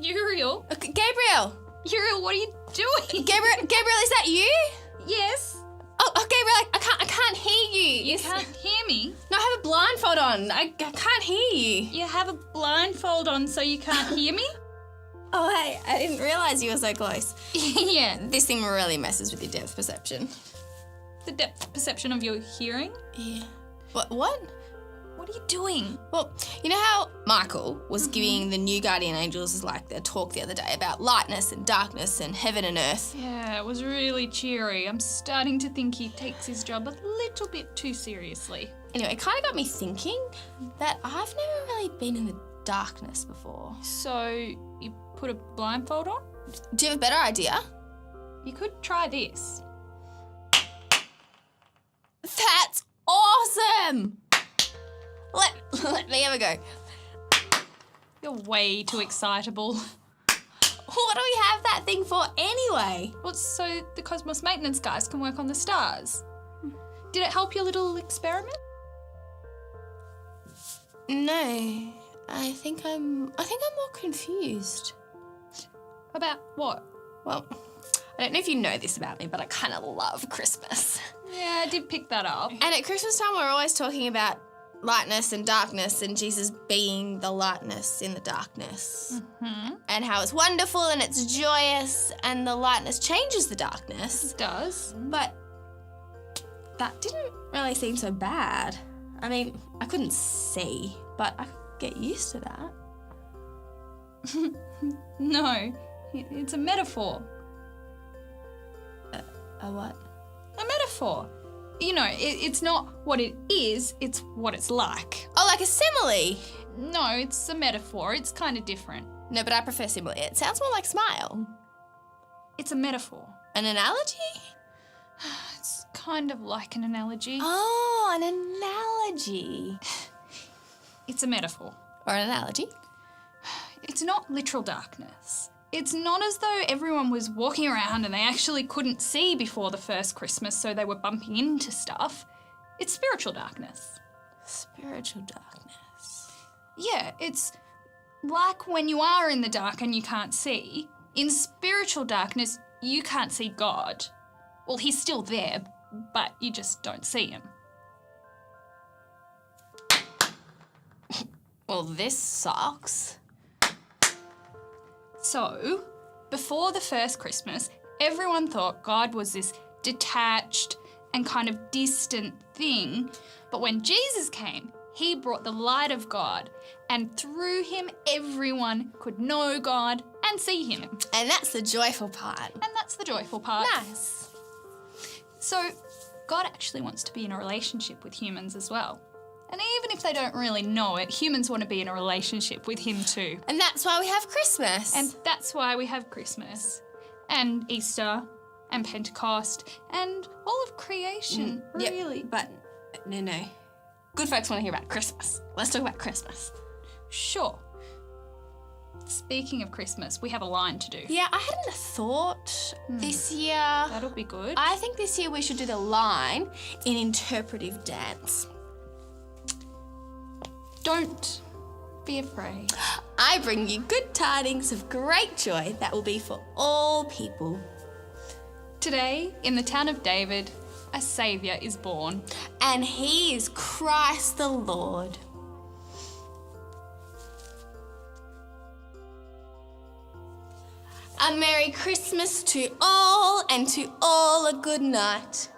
Uriel? Gabriel! Uriel, what are you doing? Gabriel, is that you? Yes. Oh, Gabriel, I can't hear you. You can't hear me? No, I have a blindfold on. I can't hear you. You have a blindfold on so you can't hear me? Oh, hey, I didn't realise you were so close. Yeah. This thing really messes with your depth perception. The depth perception of your hearing? Yeah. What? What are you doing? Well, you know how Michael was giving the new guardian angels like their talk the other day about lightness and darkness and heaven and earth? Yeah, it was really cheery. I'm starting to think he takes his job a little bit too seriously. Anyway, it kind of got me thinking that I've never really been in the darkness before. So, you put a blindfold on? Do you have a better idea? You could try this. That's awesome! Let me have a go. You're way too excitable. What do we have that thing for anyway? Well, so the Cosmos maintenance guys can work on the stars. Did it help your little experiment? No, I think I'm more confused. About what? Well, I don't know if you know this about me, but I kind of love Christmas. Yeah, I did pick that up. And at Christmas time, we're always talking about lightness and darkness and Jesus being the lightness in the darkness. Mm-hmm. And how it's wonderful and it's joyous and the lightness changes the darkness. It does. But that didn't really seem so bad. I mean, I couldn't see, but I could get used to that. No, it's a metaphor. A what? A metaphor. You know, it's not what it is, it's what it's like. Oh, like a simile? No, it's a metaphor. It's kind of different. No, but I prefer simile. It sounds more like smile. It's a metaphor. An analogy? It's kind of like an analogy. Oh, an analogy. It's a metaphor. Or an analogy. It's not literal darkness. It's not as though everyone was walking around and they actually couldn't see before the first Christmas, so they were bumping into stuff. It's spiritual darkness. Spiritual darkness. Yeah, it's like when you are in the dark and you can't see. In spiritual darkness, you can't see God. Well, he's still there, but you just don't see him. Well, this sucks. So, before the first Christmas, everyone thought God was this detached and kind of distant thing. But when Jesus came, he brought the light of God, and through him, everyone could know God and see him. And that's the joyful part. And that's the joyful part. Nice. So, God actually wants to be in a relationship with humans as well. And even if they don't really know it, humans want to be in a relationship with him too. And that's why we have Christmas. And that's why we have Christmas and Easter and Pentecost and all of creation, Yep, really. but no. Good folks want to hear about Christmas. Let's talk about Christmas. Sure. Speaking of Christmas, we have a line to do. Yeah, I had a thought this year. That'll be good. I think this year we should do the line in interpretive dance. Don't be afraid. I bring you good tidings of great joy that will be for all people. Today, in the town of David, a Saviour is born. And he is Christ the Lord. A Merry Christmas to all, and to all a good night.